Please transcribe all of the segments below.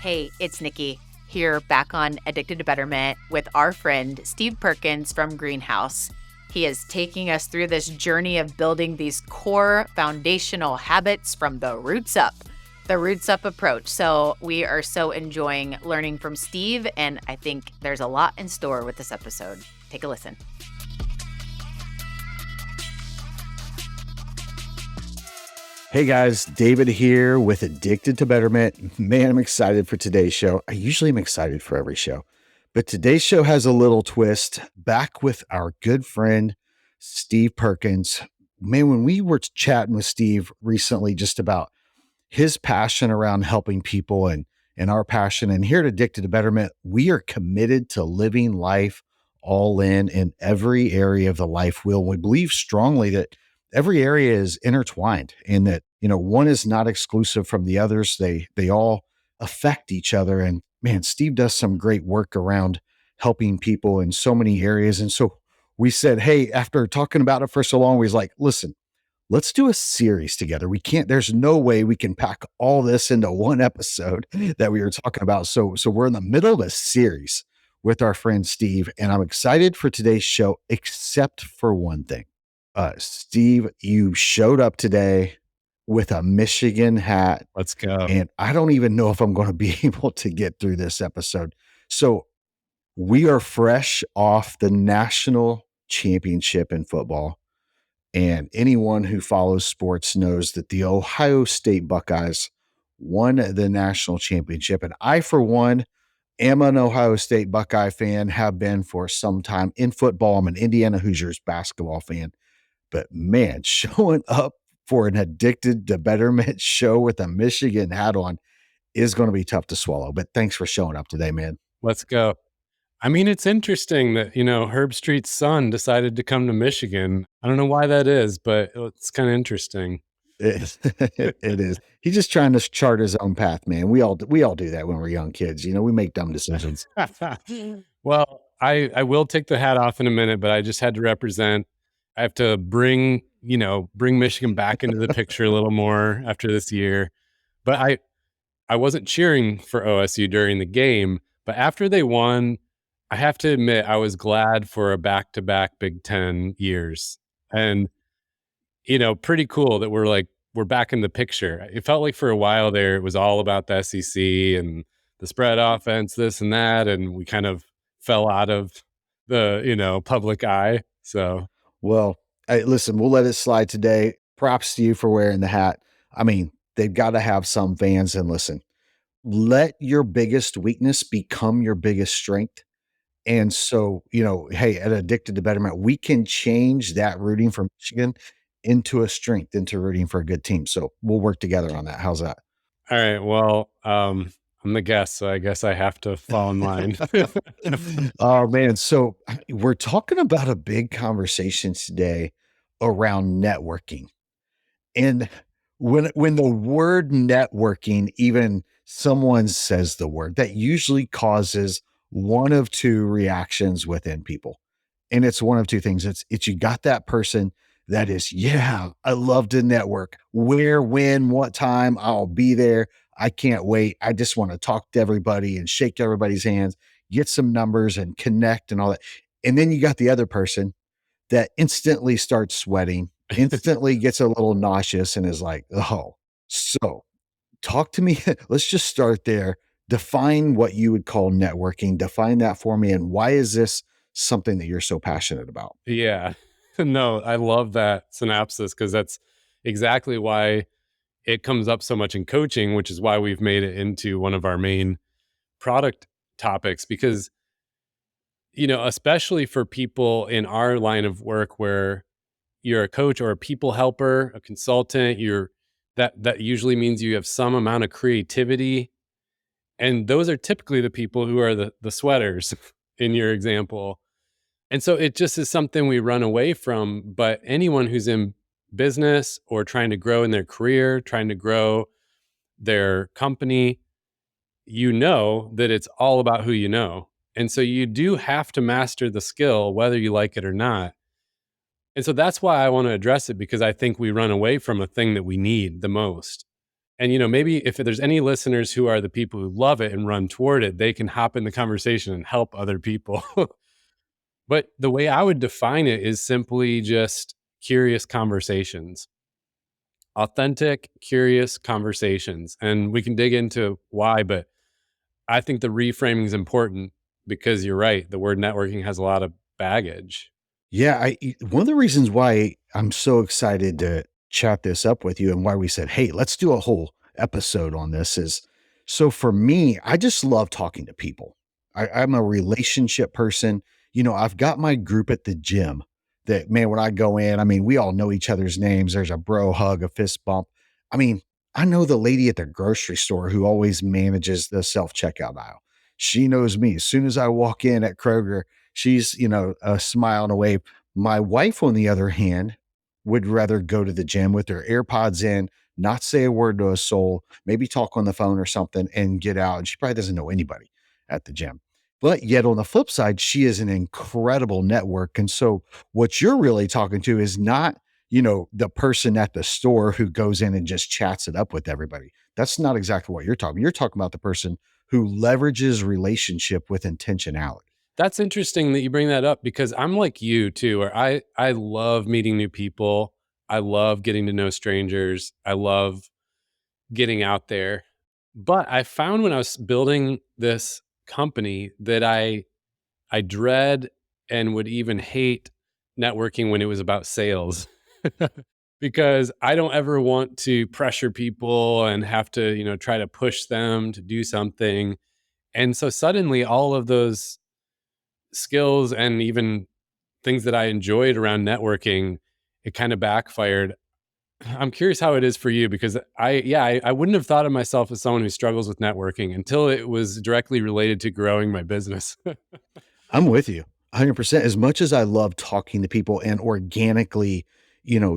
Hey, it's Nikki here back on Addicted to Betterment with our friend Steve Perkins from Greenhouse. He is taking us through this journey of building these core foundational habits from the roots up, the roots up approach. So we are so enjoying learning from Steve, and I think there's a lot in store with this episode. Take a listen. Hey guys, David here with Addicted to Betterment. Man, I'm excited for today's show. I usually am excited for every show, but today's show has a little twist. Back with our good friend, Steve Perkins. Man, when we were chatting with Steve recently just about his passion around helping people and our passion, and here at Addicted to Betterment, we are committed to living life all in every area of the life wheel. We believe strongly that every area is intertwined and that, one is not exclusive from the others. They all affect each other. And man, Steve does some great work around helping people in so many areas. And so we said, hey, after talking about it for so long, we was like, listen, let's do a series together. There's no way we can pack all this into one episode that we were talking about. So we're in the middle of a series with our friend Steve, and I'm excited for today's show, except for one thing. Steve, you showed up today with a Michigan hat. Let's go. And I don't even know if I'm going to be able to get through this episode. So we are fresh off the national championship in football. And anyone who follows sports knows that the Ohio State Buckeyes won the national championship. And I, for one, am an Ohio State Buckeye fan, have been for some time. In football, I'm an Indiana Hoosiers basketball fan. But man, showing up for an Addicted to Betterment show with a Michigan hat on is going to be tough to swallow. But thanks for showing up today, man. Let's go. I mean, it's interesting that, Herb Street's son decided to come to Michigan. I don't know why that is, but it's kind of interesting. It is. He's just trying to chart his own path, man. We all do that when we're young kids. We make dumb decisions. Well, I will take the hat off in a minute, but I just had to represent. I have to bring Michigan back into the picture a little more after this year. But I wasn't cheering for OSU during the game, but after they won, I have to admit I was glad for a back-to-back Big Ten years. And, pretty cool that we're back in the picture. It felt like for a while there, it was all about the SEC and the spread offense, this and that. And we kind of fell out of the, public eye. So. Well, listen, we'll let it slide today. Props to you for wearing the hat. I mean, they've got to have some fans. And listen, let your biggest weakness become your biggest strength. And so, hey, at Addicted to Betterment, we can change that rooting for Michigan into a strength, into rooting for a good team. So we'll work together on that. How's that? All right. Well, I'm the guest, so I guess I have to fall in line. Oh, man. So we're talking about a big conversation today around networking. And when the word networking, even someone says the word, that usually causes one of two reactions within people. And it's one of two things. It's you got that person that is, yeah, I love to network. Where, when, what time, I'll be there. I can't wait. I just want to talk to everybody and shake everybody's hands, get some numbers and connect and all that. And then you got the other person that instantly starts sweating, instantly gets a little nauseous and is like, oh, so talk to me. Let's just start there. Define what you would call networking. Define that for me. And why is this something that you're so passionate about? Yeah, no, I love that synopsis because that's exactly why it comes up so much in coaching, which is why we've made it into one of our main product topics. Because, especially for people in our line of work where you're a coach or a people helper, a consultant, that usually means you have some amount of creativity. And those are typically the people who are the sweaters in your example. And so it just is something we run away from. But anyone who's in business or trying to grow in their career, trying to grow their company, that it's all about who you know. And so you do have to master the skill, whether you like it or not. And so that's why I want to address it, because I think we run away from a thing that we need the most. And, maybe if there's any listeners who are the people who love it and run toward it, they can hop in the conversation and help other people. But the way I would define it is simply just curious conversations, authentic, curious conversations. And we can dig into why, but I think the reframing is important because you're right. The word networking has a lot of baggage. Yeah, one of the reasons why I'm so excited to chat this up with you and why we said, hey, let's do a whole episode on this is so for me, I just love talking to people. I'm a relationship person. I've got my group at the gym that, man, when I go in, I mean, we all know each other's names. There's a bro hug, a fist bump. I mean, I know the lady at the grocery store who always manages the self checkout aisle. She knows me. As soon as I walk in at Kroger, she's, a smile and a wave. My wife, on the other hand, would rather go to the gym with her AirPods in, not say a word to a soul, maybe talk on the phone or something and get out. And she probably doesn't know anybody at the gym. But yet on the flip side, she is an incredible network. And so what you're really talking to is not, the person at the store who goes in and just chats it up with everybody. That's not exactly what you're talking. You're talking about the person who leverages relationship with intentionality. That's interesting that you bring that up because I'm like you too, where I love meeting new people. I love getting to know strangers. I love getting out there. But I found when I was building this company that I dread and would even hate networking when it was about sales. Because I don't ever want to pressure people and have to, try to push them to do something. And so suddenly all of those skills and even things that I enjoyed around networking, it kind of backfired. I'm curious how it is for you because I wouldn't have thought of myself as someone who struggles with networking until it was directly related to growing my business. I'm with you 100%. As much as I love talking to people and organically,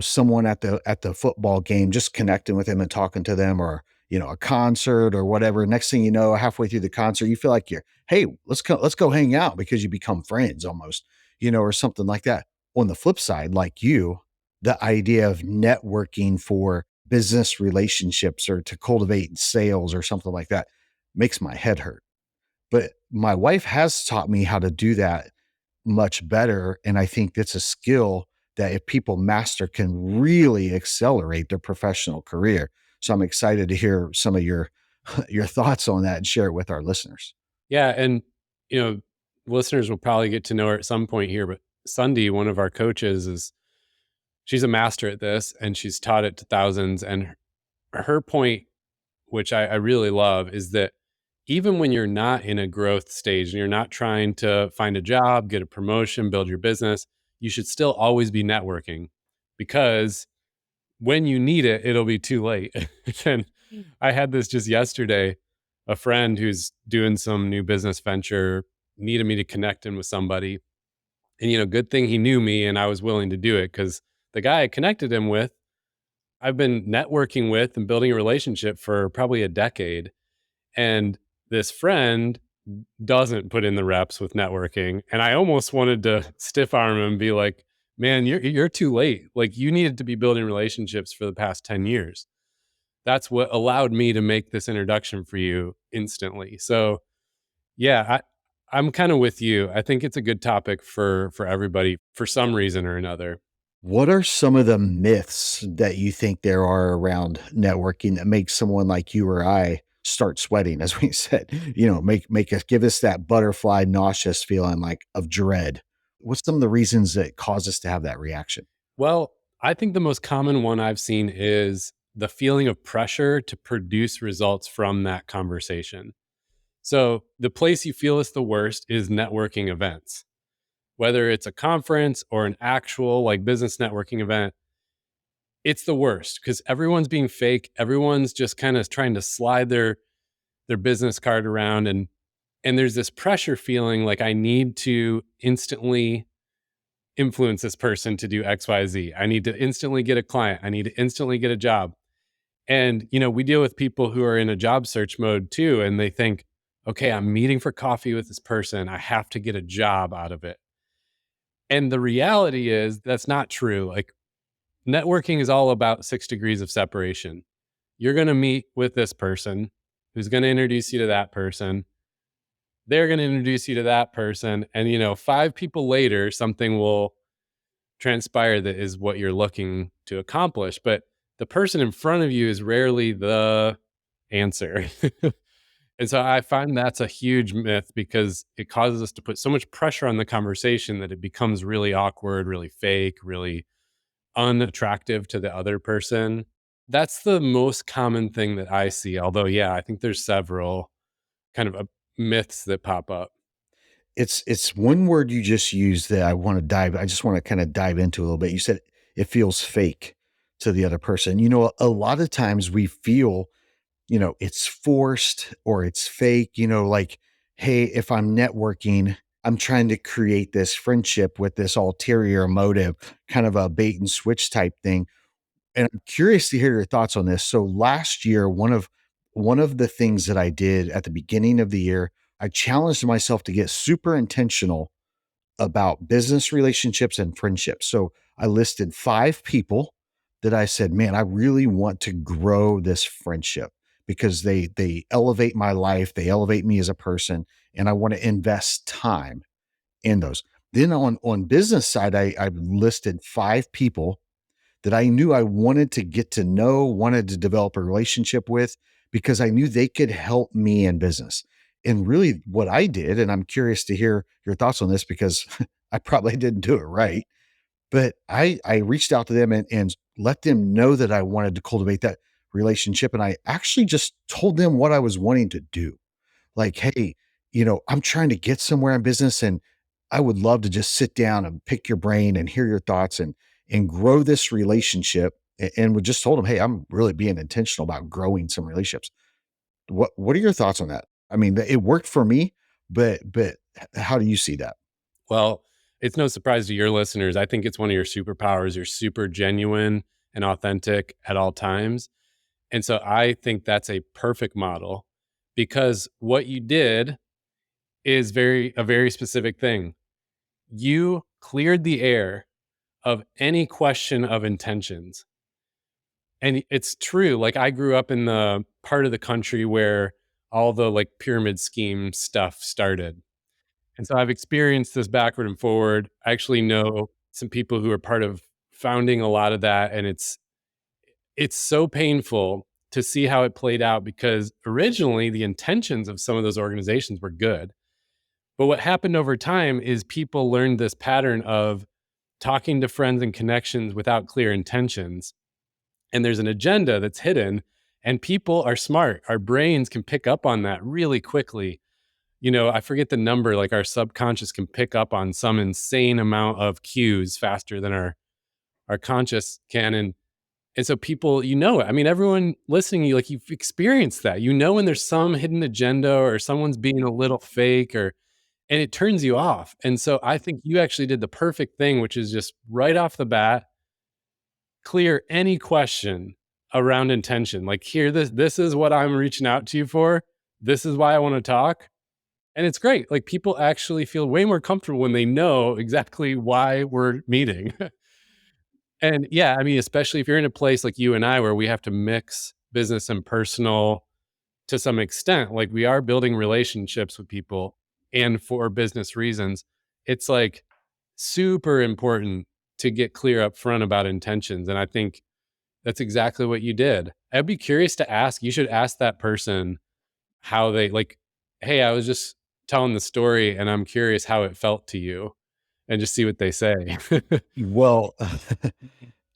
someone at the football game, just connecting with them and talking to them or, a concert or whatever. Next thing you know, halfway through the concert, you feel like hey, let's go hang out because you become friends almost, or something like that. On the flip side, like the idea of networking for business relationships or to cultivate sales or something like that makes my head hurt. But my wife has taught me how to do that much better. And I think that's a skill that if people master can really accelerate their professional career. So I'm excited to hear some of your your thoughts on that and share it with our listeners. Yeah. And, you know, listeners will probably get to know her at some point here, but Sunday, one of our coaches, she's a master at this and she's taught it to thousands. And her point, which I really love, is that even when you're not in a growth stage and you're not trying to find a job, get a promotion, build your business, you should still always be networking because when you need it, it'll be too late. And I had this just yesterday. A friend who's doing some new business venture needed me to connect him with somebody. And, good thing he knew me and I was willing to do it because the guy I connected him with, I've been networking with and building a relationship for probably a decade. And this friend doesn't put in the reps with networking. And I almost wanted to stiff arm him and be like, man, you're too late. Like you needed to be building relationships for the past 10 years. That's what allowed me to make this introduction for you instantly. So yeah, I'm kind of with you. I think it's a good topic for everybody for some reason or another. What are some of the myths that you think there are around networking that make someone like you or I start sweating, as we said, make us give us that butterfly nauseous feeling like of dread? What's some of the reasons that cause us to have that reaction? Well, I think the most common one I've seen is the feeling of pressure to produce results from that conversation. So the place you feel is the worst is networking events, whether it's a conference or an actual like business networking event. It's the worst because everyone's being fake. Everyone's just kind of trying to slide their business card around and there's this pressure feeling like I need to instantly influence this person to do XYZ. I need to instantly get a client. I need to instantly get a job. And, we deal with people who are in a job search mode too. And they think, okay, I'm meeting for coffee with this person. I have to get a job out of it. And the reality is that's not true. Like networking is all about 6 degrees of separation. you're going to meet with this person who's going to introduce you to that person. They're going to introduce you to that person. And, 5 people later, something will transpire that is what you're looking to accomplish. But the person in front of you is rarely the answer. And so I find that's a huge myth because it causes us to put so much pressure on the conversation that it becomes really awkward, really fake, really unattractive to the other person. That's the most common thing that I see. Although, yeah, I think there's several kind of myths that pop up. It's one word you just used that I just want to kind of dive into a little bit. You said it feels fake to the other person. A lot of times we feel, it's forced or it's fake, like, hey, if I'm networking, I'm trying to create this friendship with this ulterior motive, kind of a bait and switch type thing. And I'm curious to hear your thoughts on this. So last year, one of the things that I did at the beginning of the year, I challenged myself to get super intentional about business relationships and friendships. So I listed 5 people that I said, "Man, I really want to grow this friendship because they elevate my life, they elevate me as a person, and I want to invest time in those." Then on business side, I listed 5 people that I knew I wanted to get to know, wanted to develop a relationship with because I knew they could help me in business. And really what I did, and I'm curious to hear your thoughts on this because I probably didn't do it right, but I reached out to them and let them know that I wanted to cultivate that relationship. And I actually just told them what I was wanting to do. Like, hey, I'm trying to get somewhere in business and I would love to just sit down and pick your brain and hear your thoughts and grow this relationship. And we just told them, hey, I'm really being intentional about growing some relationships. What are your thoughts on that? I mean, it worked for me, but how do you see that? Well, it's no surprise to your listeners. I think it's one of your superpowers. You're super genuine and authentic at all times. And so I think that's a perfect model because what you did is a very specific thing. You cleared the air of any question of intentions. And it's true. Like I grew up in the part of the country where all the like pyramid scheme stuff started. And so I've experienced this backward and forward. I actually know some people who are part of founding a lot of that. And it's so painful to see how it played out because originally the intentions of some of those organizations were good. But what happened over time is people learned this pattern of talking to friends and connections without clear intentions. And there's an agenda that's hidden, and people are smart. Our brains can pick up on that really quickly. I forget the number, like our subconscious can pick up on some insane amount of cues faster than our conscious can. And so people, it. I mean, everyone listening, like you've experienced that. When there's some hidden agenda or someone's being a little fake and it turns you off. And so I think you actually did the perfect thing, which is just right off the bat, clear any question around intention. Like here, this is what I'm reaching out to you for. This is why I want to talk. And it's great. Like people actually feel way more comfortable when they know exactly why we're meeting. And yeah, I mean, especially if you're in a place like you and I, where we have to mix business and personal to some extent, like we are building relationships with people and for business reasons, it's like super important to get clear up front about intentions. And I think that's exactly what you did. I'd be curious to ask, you should ask that person how they like, hey, I was just telling the story and I'm curious how it felt to you and just see what they say. Well,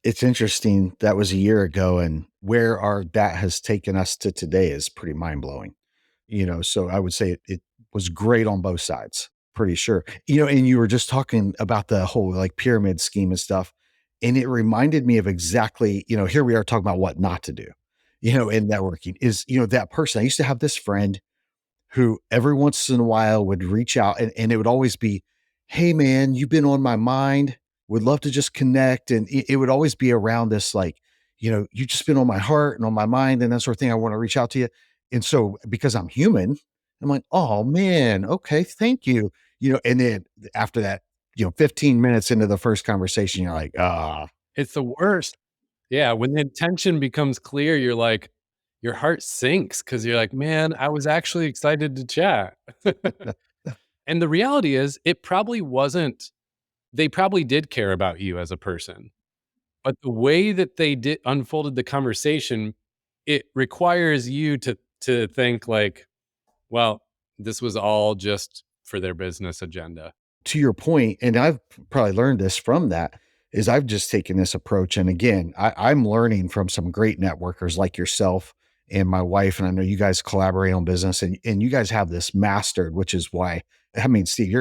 it's interesting. That was a year ago, and that has taken us to today is pretty mind blowing. So I would say it was great on both sides, pretty sure. And you were just talking about the whole like pyramid scheme and stuff. And it reminded me of exactly, here we are talking about what not to do, in networking is, that person. I used to have this friend who every once in a while would reach out and it would always be, "Hey man, you've been on my mind. Would love to just connect." And it would always be around this, like, "You just been on my heart and on my mind and that sort of thing. I want to reach out to you." And so because I'm human, I'm like, "Oh man, okay, thank you." And then after that, 15 minutes into the first conversation, you're like, It's the worst. Yeah. When the intention becomes clear, you're like, your heart sinks because you're like, man, I was actually excited to chat. And the reality is, it probably wasn't, they probably did care about you as a person. But the way that they did unfolded the conversation, it requires you to think like, well, this was all just for their business agenda. To your point, and I've probably learned this from that, is I've just taken this approach. And again, I'm learning from some great networkers like yourself and my wife. And I know you guys collaborate on business and you guys have this mastered, which is why, I mean, Steve,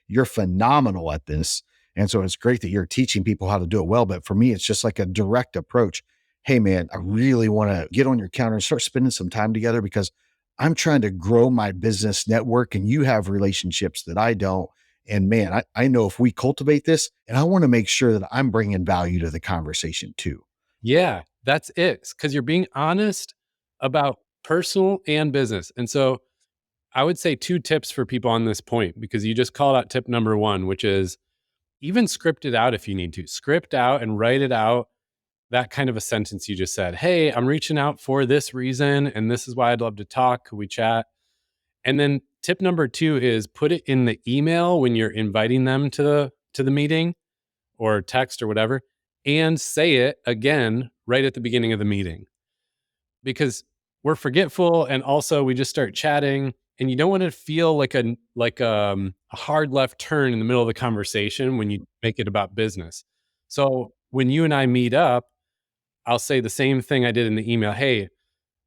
you're phenomenal at this. And so it's great that you're teaching people how to do it well. But for me, it's just like a direct approach. Hey man, I really want to get on your counter and start spending some time together because I'm trying to grow my business network and you have relationships that I don't. And man, I know if we cultivate this, and I want to make sure that I'm bringing value to the conversation too. Yeah, that's it. Because you're being honest about personal and business. And so I would say two tips for people on this point, because you just called out tip number one, which is even script it out if you need to. Script out and write it out. That kind of a sentence you just said, hey, I'm reaching out for this reason, and this is why I'd love to talk. Could we chat? And then tip number two is put it in the email when you're inviting them to the meeting or text or whatever, and say it again right at the beginning of the meeting, because we're forgetful and also we just start chatting, and you don't want to feel like a hard left turn in the middle of the conversation when you make it about business. So when you and I meet up, I'll say the same thing I did in the email. Hey,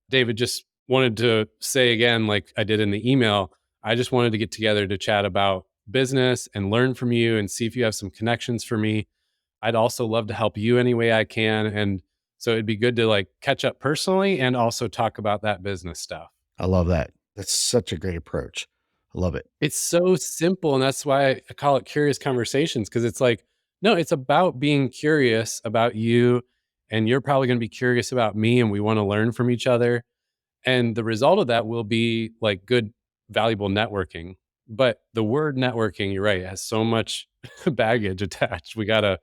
David, just wanted to say again, like I did in the email, I just wanted to get together to chat about business and learn from you and see if you have some connections for me. I'd also love to help you any way I can. And so it'd be good to like catch up personally and also talk about that business stuff. I love that. That's such a great approach. I love it. It's so simple. And that's why I call it curious conversations, because it's like, no, it's about being curious about you. And you're probably going to be curious about me. And we want to learn from each other. And the result of that will be like good, valuable networking. But the word networking, you're right, it has so much baggage attached. We gotta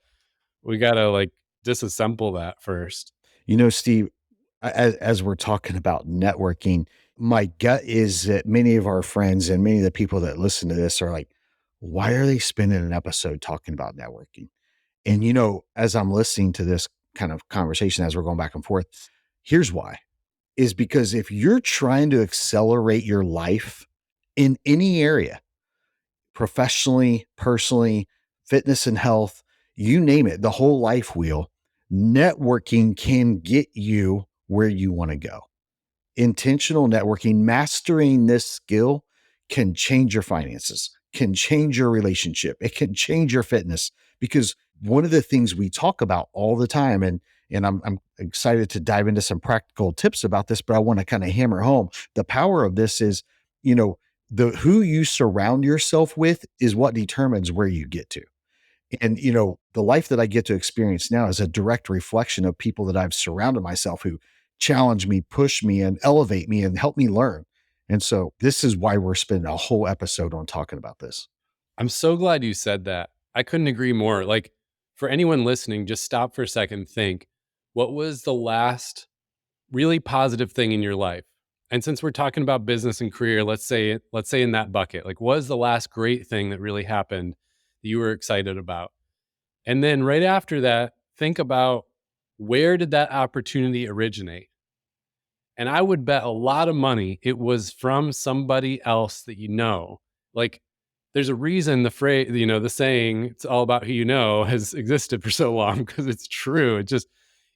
like disassemble that first. You know, Steve, as we're talking about networking, my gut is that many of our friends and many of the people that listen to this are like, why are they spending an episode talking about networking? And, you know, as I'm listening to this kind of conversation, as we're going back and forth, here's why. Is because if you're trying to accelerate your life in any area, professionally, personally, fitness and health, you name it, the whole life wheel, networking can get you where you want to go. Intentional networking, mastering this skill can change your finances, can change your relationship. It can change your fitness, because one of the things we talk about all the time, and I'm excited to dive into some practical tips about this, but I want to kind of hammer home the power of this is, you know, the who you surround yourself with is what determines where you get to. And, you know, the life that I get to experience now is a direct reflection of people that I've surrounded myself who challenge me, push me, and elevate me and help me learn. And so this is why we're spending a whole episode on talking about this. I'm so glad you said that. I couldn't agree more. Like, for anyone listening, just stop for a second, think, what was the last really positive thing in your life? And since we're talking about business and career, let's say in that bucket, like, what was the last great thing that really happened that you were excited about? And then right after that, think about, where did that opportunity originate? And I would bet a lot of money it was from somebody else that you know. Like, there's a reason the phrase, the saying, it's all about who you know, has existed for so long, because it's true. It just,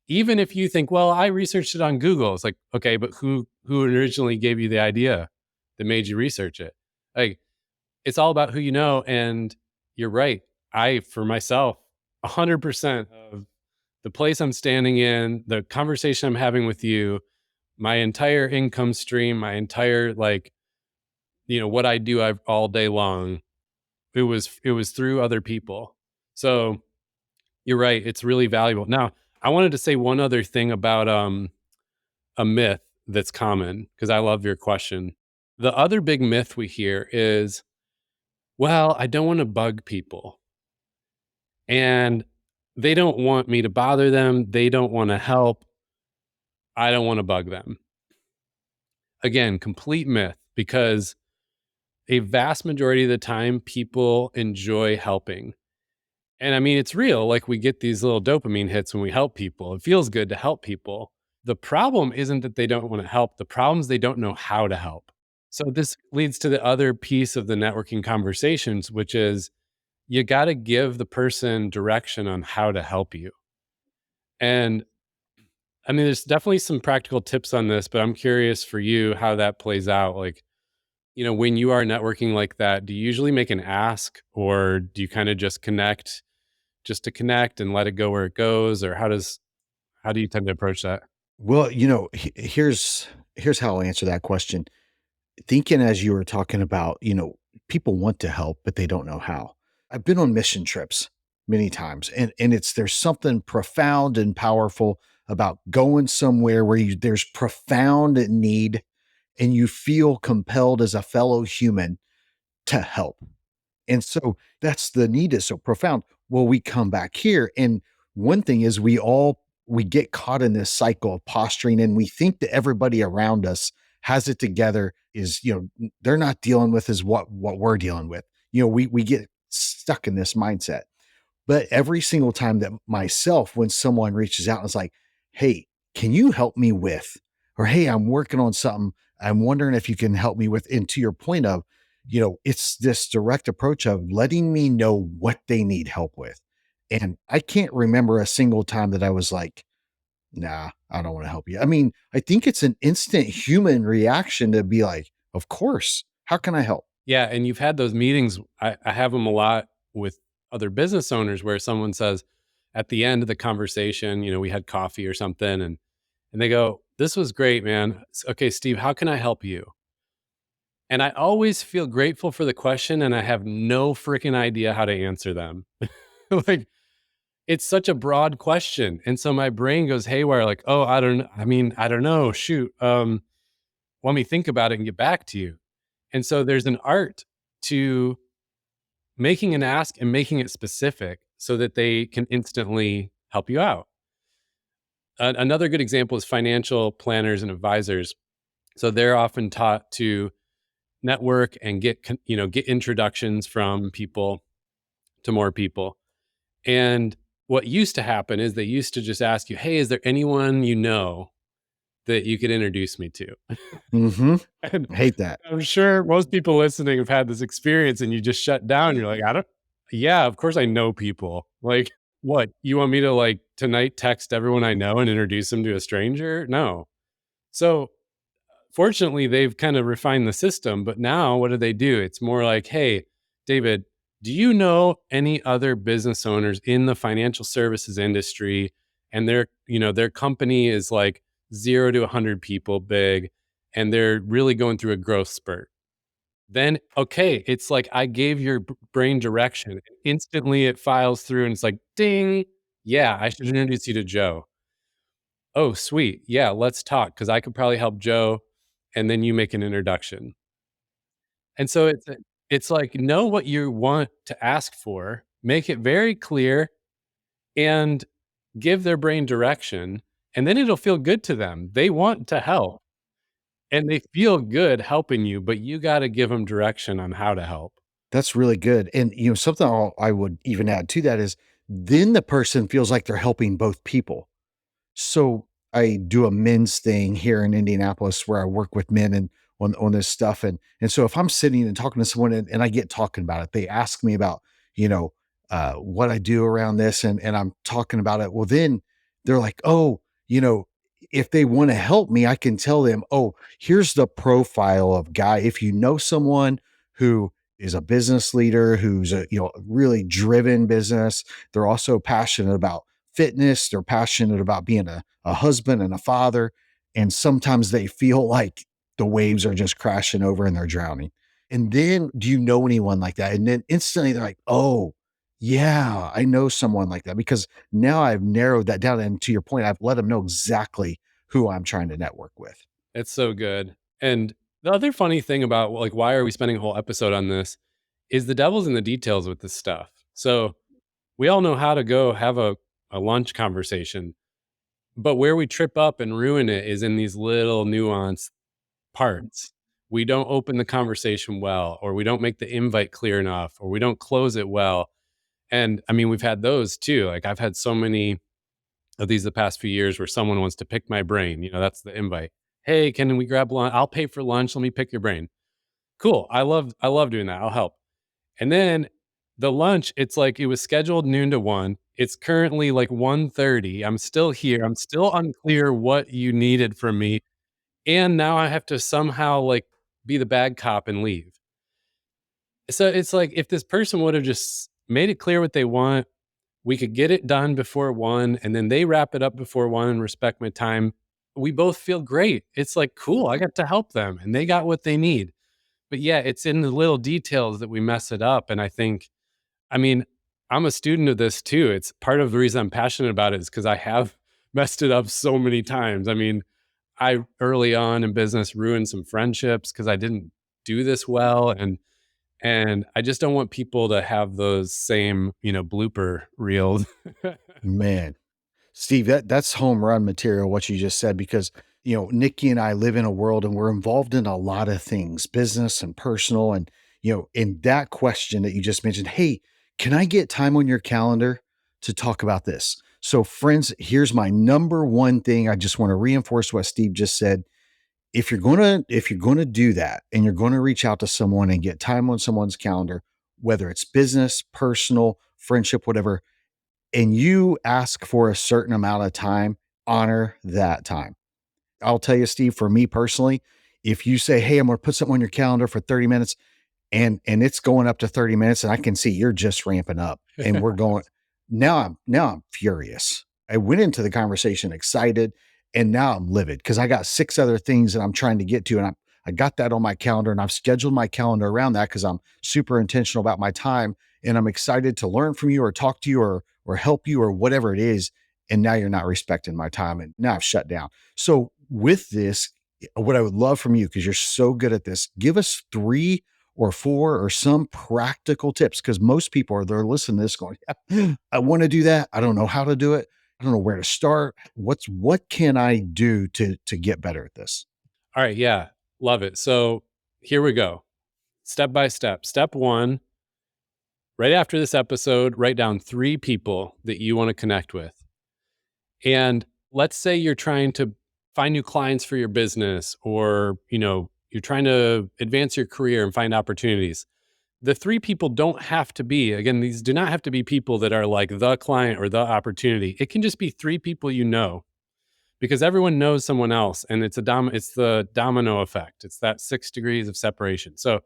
even if you think, well, I researched it on Google, it's like, okay, but who originally gave you the idea that made you research it? Like, it's all about who you know. And you're right. I, for myself, 100% of the place I'm standing in, the conversation I'm having with you, my entire income stream, my entire, like, what I do all day long, it was through other people. So you're right. It's really valuable. Now, I wanted to say one other thing about a myth that's common, because I love your question. The other big myth we hear is, well, I don't want to bug people. And they don't want me to bother them. They don't want to help. I don't want to bug them. Again, complete myth, because a vast majority of the time people enjoy helping. And I mean, it's real. Like, we get these little dopamine hits when we help people. It feels good to help people. The problem isn't that they don't want to help. The problem is they don't know how to help. So this leads to the other piece of the networking conversations, which is you got to give the person direction on how to help you. And I mean, there's definitely some practical tips on this, but I'm curious for you how that plays out. Like, when you are networking like that, do you usually make an ask, or do you kind of just connect just to connect and let it go where it goes? Or how do you tend to approach that? Well, here's how I'll answer that question. Thinking as you were talking about, people want to help, but they don't know how. I've been on mission trips many times, and there's something profound and powerful about going somewhere where there's profound need and you feel compelled as a fellow human to help. And so that's the need is so profound. Well, we come back here, and one thing is we get caught in this cycle of posturing, and we think that everybody around us has it together. Is they're not dealing with is what we're dealing with. We get stuck in this mindset. But every single time that myself, when someone reaches out and is like, "Hey, can you help me with?" or "Hey, I'm working on something. I'm wondering if you can help me with," and to your point of, it's this direct approach of letting me know what they need help with. And I can't remember a single time that I was like, "Nah, I don't want to help you." I mean, I think it's an instant human reaction to be like, "Of course. How can I help?" Yeah. And you've had those meetings. I have them a lot with other business owners where someone says at the end of the conversation, we had coffee or something, and they go, "This was great, man. Okay, Steve, how can I help you?" And I always feel grateful for the question, and I have no freaking idea how to answer them. Like, it's such a broad question. And so my brain goes haywire, like, "Oh, I don't know. I mean, I don't know. Shoot. Let me think about it and get back to you." And so there's an art to making an ask and making it specific so that they can instantly help you out. Another good example is financial planners and advisors. So they're often taught to network and get introductions from people to more people. And what used to happen is they used to just ask you, "Hey, is there anyone that you could introduce me to?" Mm-hmm. And Hate that. I'm sure most people listening have had this experience, and you just shut down. You're like, "I don't, yeah, of course I know people." Like, what? You want me to, like, tonight text everyone I know and introduce them to a stranger? No. So fortunately, they've kind of refined the system, but now what do? It's more like, "Hey, David, do you know any other business owners in the financial services industry, and their company is like 0 to 100 people big, and they're really going through a growth spurt?" Then, okay, it's like I gave your brain direction. Instantly it files through and it's like, "Ding. Yeah, I should introduce you to Joe." "Oh, sweet. Yeah, let's talk, because I could probably help Joe." And then you make an introduction. And so it's like, know what you want to ask for, make it very clear, and give their brain direction, and then it'll feel good to them. They want to help, and they feel good helping you, but you got to give them direction on how to help. That's really good. And something I would even add to that is then the person feels like they're helping both people. So I do a men's thing here in Indianapolis where I work with men and on this stuff. And so if I'm sitting and talking to someone and I get talking about it, they ask me about, what I do around this and I'm talking about it. Well, then they're like, "Oh, if they want to help me, I can tell them, oh, here's the profile of guy. If you know someone who is a business leader, who's a, really driven business, they're also passionate about fitness. They're passionate about being a husband and a father. And sometimes they feel like the waves are just crashing over and they're drowning. And then, do you know anyone like that?" And then instantly they're like, "Oh, yeah, I know someone like that," because now I've narrowed that down. And to your point, I've let them know exactly who I'm trying to network with. It's so good. And the other funny thing about, like, why are we spending a whole episode on this, is the devil's in the details with this stuff. So we all know how to go have a lunch conversation, but where we trip up and ruin it is in these little nuanced parts. We don't open the conversation well, or we don't make the invite clear enough, or we don't close it well. And I mean, we've had those too. Like I've had so many of these the past few years where someone wants to pick my brain. That's the invite. Hey, can we grab lunch? I'll pay for lunch. Let me pick your brain. Cool. I love doing that. I'll help. And then the lunch, it's like it was scheduled noon to 1. It's currently like 1:30. I'm still here. I'm still unclear what you needed from me. And now I have to somehow like be the bad cop and leave. So it's like if this person would have just made it clear what they want, we could get it done before 1, and then they wrap it up before 1 and respect my time. We both feel great. It's like, cool, I got to help them and they got what they need. But yeah, it's in the little details that we mess it up. And I mean, I'm a student of this too. It's part of the reason I'm passionate about it is because I have messed it up so many times. I mean, I early on in business ruined some friendships because I didn't do this well. And I just don't want people to have those same, blooper reels. Man, Steve, that's home run material, what you just said, because, Nikki and I live in a world and we're involved in a lot of things, business and personal. And, in that question that you just mentioned, hey, can I get time on your calendar to talk about this? So friends, here's my number one thing. I just want to reinforce what Steve just said. If you're going to do that and you're going to reach out to someone and get time on someone's calendar, whether it's business, personal, friendship, whatever, and you ask for a certain amount of time, honor that time. I'll tell you, Steve, for me personally, if you say, hey, I'm going to put something on your calendar for 30 minutes and it's going up to 30 minutes and I can see you're just ramping up and we're going, now I'm furious. I went into the conversation excited and now I'm livid because I got 6 other things that I'm trying to get to. And I got that on my calendar and I've scheduled my calendar around that because I'm super intentional about my time and I'm excited to learn from you or talk to you or help you or whatever it is. And now you're not respecting my time and now I've shut down. So with this, what I would love from you, because you're so good at this, give us 3 or 4 or some practical tips. Because most people they're listening to this going, yeah, I want to do that. I don't know how to do it. I don't know where to start. What can I do to get better at this? All right. Yeah. Love it. So here we go. Step by step. Step 1, right after this episode, write down 3 people that you want to connect with. And let's say you're trying to find new clients for your business, or, you're trying to advance your career and find opportunities. The 3 people don't have to be, again, these do not have to be people that are like the client or the opportunity. It can just be 3 people because everyone knows someone else, and it's the domino effect. It's that 6 degrees of separation. So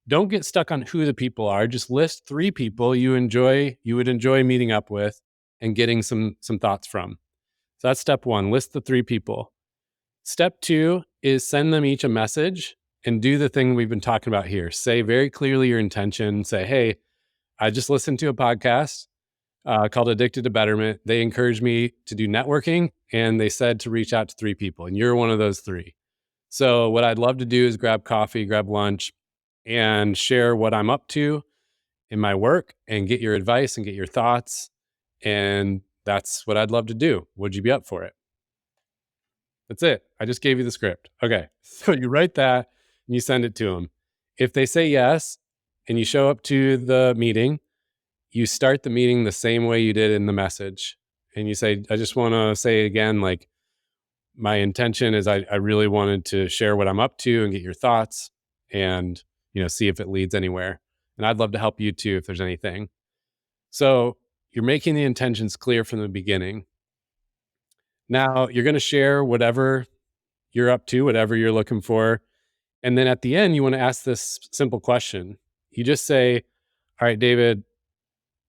don't get stuck on who the people are. Just list 3 people you would enjoy meeting up with and getting some thoughts from. So that's step 1, list the 3 people. Step 2 is send them each a message and do the thing we've been talking about here. Say very clearly your intention. Say, hey, I just listened to a podcast called Addicted to Betterment. They encouraged me to do networking and they said to reach out to 3 people, and you're one of those 3. So what I'd love to do is grab coffee, grab lunch, and share what I'm up to in my work and get your advice and get your thoughts. And that's what I'd love to do. Would you be up for it? That's it. I just gave you the script. Okay. So you write that and you send it to them. If they say yes and you show up to the meeting, you start the meeting the same way you did in the message. And you say, I just want to say again, like, my intention is I really wanted to share what I'm up to and get your thoughts and, see if it leads anywhere. And I'd love to help you too if there's anything. So you're making the intentions clear from the beginning. Now you're going to share whatever you're up to, whatever you're looking for. And then at the end, you want to ask this simple question. You just say, all right, David,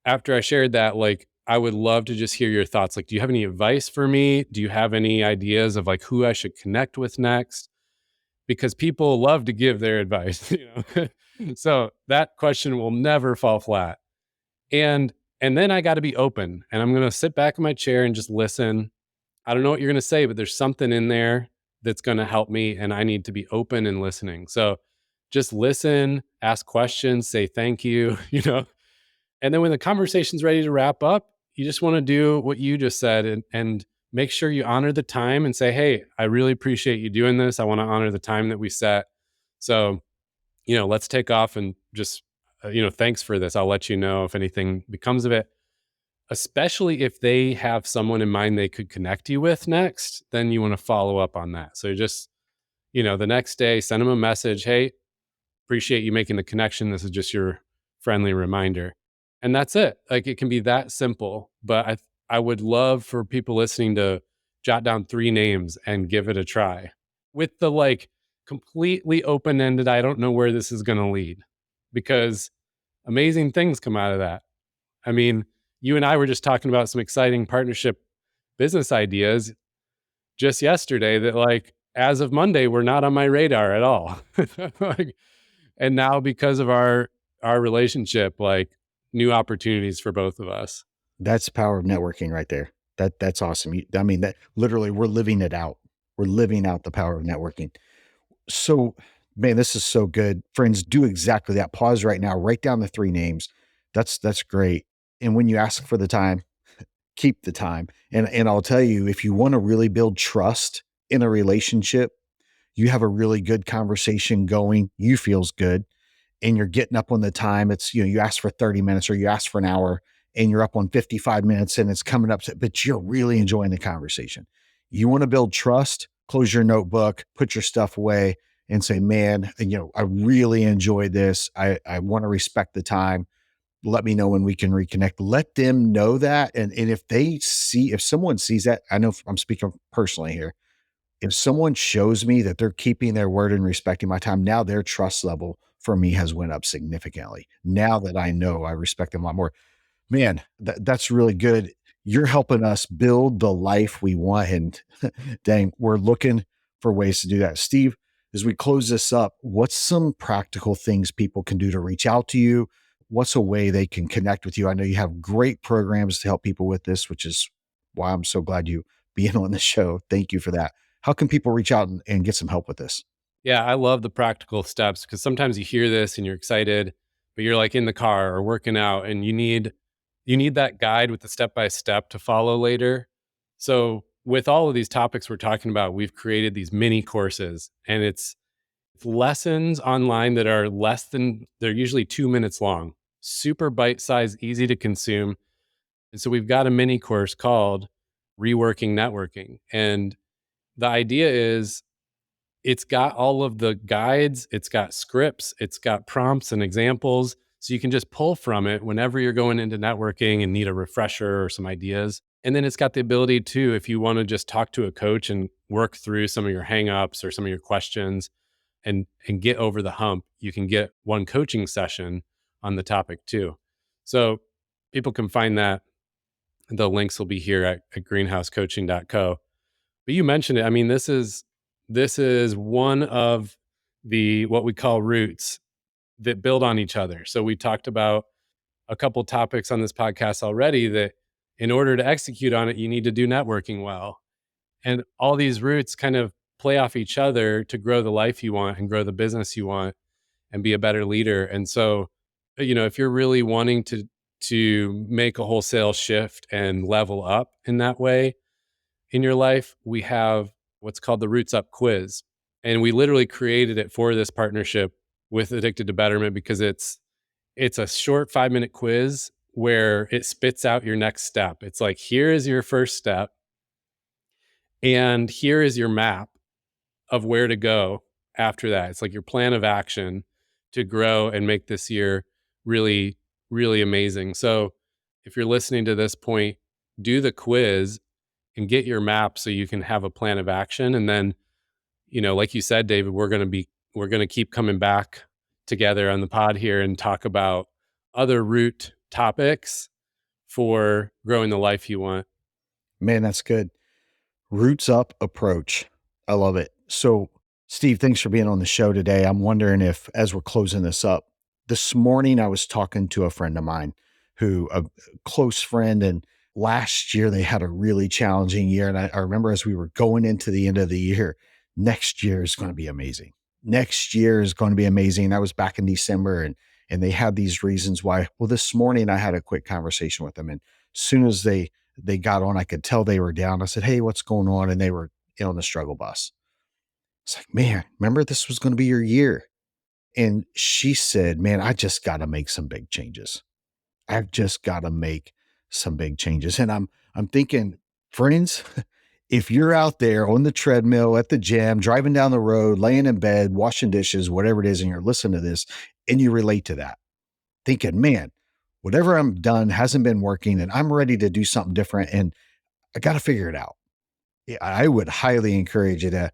after I shared that, like, I would love to just hear your thoughts. Like, do you have any advice for me? Do you have any ideas of like who I should connect with next? Because people love to give their advice, So that question will never fall flat. And then I got to be open, and I'm going to sit back in my chair and just listen. I don't know what you're going to say, but there's something in there that's going to help me, and I need to be open and listening. So just listen, ask questions, say thank you, And then when the conversation's ready to wrap up, you just want to do what you just said and make sure you honor the time and say, hey, I really appreciate you doing this. I want to honor the time that we set. So, let's take off and just, thanks for this. I'll let you know if anything becomes of it. Especially if they have someone in mind they could connect you with next, then you want to follow up on that. So just, the next day, send them a message. Hey, appreciate you making the connection. This is just your friendly reminder. And that's it. Like, it can be that simple, but I would love for people listening to jot down 3 names and give it a try with the completely open-ended, I don't know where this is going to lead, because amazing things come out of that. I mean, you and I were just talking about some exciting partnership business ideas just yesterday that, as of Monday, were not on my radar at all. And now, because of our relationship, new opportunities for both of us. That's the power of networking right there. That's awesome. I mean, that literally we're living it out. We're living out the power of networking. So, man, this is so good. Friends, do exactly that. Pause right now. Write down the 3 names. That's great. And when you ask for the time, keep the time. And I'll tell you, if you want to really build trust in a relationship, you have a really good conversation going, you feels good, and you're getting up on the time. It's, you ask for 30 minutes or you ask for an hour and you're up on 55 minutes and it's coming up, but you're really enjoying the conversation. You want to build trust, close your notebook, put your stuff away and say, man, I really enjoyed this. I want to respect the time. Let me know when we can reconnect. Let them know that. And if someone sees that, I know I'm speaking personally here. If someone shows me that they're keeping their word and respecting my time, now their trust level for me has went up significantly. Now that I know I respect them a lot more, man, that's really good. You're helping us build the life we want. And dang, we're looking for ways to do that. Steve, as we close this up, what's some practical things people can do to reach out to you? What's a way they can connect with you? I know you have great programs to help people with this, which is why I'm so glad you being on the show. Thank you for that. How can people reach out and get some help with this? Yeah, I love the practical steps, because sometimes you hear this and you're excited, but you're in the car or working out and you need that guide with the step-by-step to follow later. So with all of these topics we're talking about, we've created these mini courses, and it's lessons online that are they're usually 2 minutes long, super bite-sized, easy to consume. And so we've got a mini course called Reworking Networking. And the idea is, it's got all of the guides, it's got scripts, it's got prompts and examples. So you can just pull from it whenever you're going into networking and need a refresher or some ideas. And then it's got the ability to, if you want to just talk to a coach and work through some of your hangups or some of your questions and get over the hump, you can get one coaching session on the topic too. So people can find that. The links will be here at greenhousecoaching.co. But you mentioned it. I mean, this is one of the what we call roots that build on each other. So we talked about a couple topics on this podcast already that in order to execute on it, you need to do networking well. And all these roots kind of play off each other to grow the life you want and grow the business you want and be a better leader. And so, if you're really wanting to make a wholesale shift and level up in that way in your life, we have what's called the RootsUp quiz. And we literally created it for this partnership with Addicted to Betterment, because it's a short 5-minute quiz where it spits out your next step. It's like, here is your first step, and here is your map of where to go after that. It's like your plan of action to grow and make this year really, really amazing. So if you're listening to this point, do the quiz and get your map so you can have a plan of action. And then, like you said, David, we're going to keep coming back together on the pod here and talk about other root topics for growing the life you want. Man, that's good. Roots up approach. I love it. So, Steve, thanks for being on the show today. I'm wondering if, as we're closing this up, this morning I was talking to a friend of mine a close friend, and last year they had a really challenging year. And I remember as we were going into the end of the year, next year is going to be amazing. Next year is going to be amazing. That was back in December, and they had these reasons why. Well, this morning I had a quick conversation with them, and as soon as they they got on. I could tell they were down. I said, "Hey, what's going on?" And they were on the struggle bus. It's like, "Man, remember this was going to be your year." And she said, "Man, I just got to make some big changes. I've just got to make some big changes." And I'm thinking, friends, if you're out there on the treadmill, at the gym, driving down the road, laying in bed, washing dishes, whatever it is, and you're listening to this and you relate to that, thinking, "Man, whatever I'm done hasn't been working and I'm ready to do something different and I got to figure it out." Yeah, I would highly encourage you to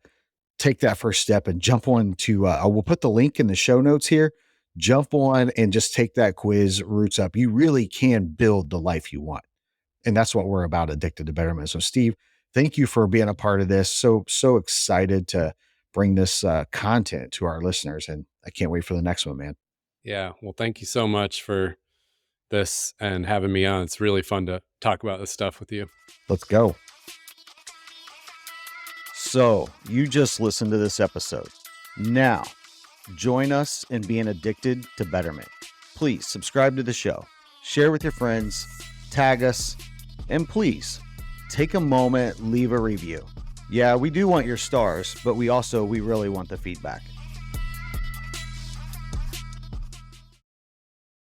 take that first step and jump on to, I will put the link in the show notes here. Jump on and just take that quiz, RootsUp. You really can build the life you want. And that's what we're about, Addicted to Betterment. So Steve, thank you for being a part of this. So excited to bring this content to our listeners. And I can't wait for the next one, man. Yeah. Well, thank you so much for this and having me on. It's really fun to talk about this stuff with you. Let's go. So you just listened to this episode. Now, join us in being addicted to betterment. Please subscribe to the show, share with your friends, tag us, and please take a moment, leave a review. Yeah, we do want your stars, but we really want the feedback.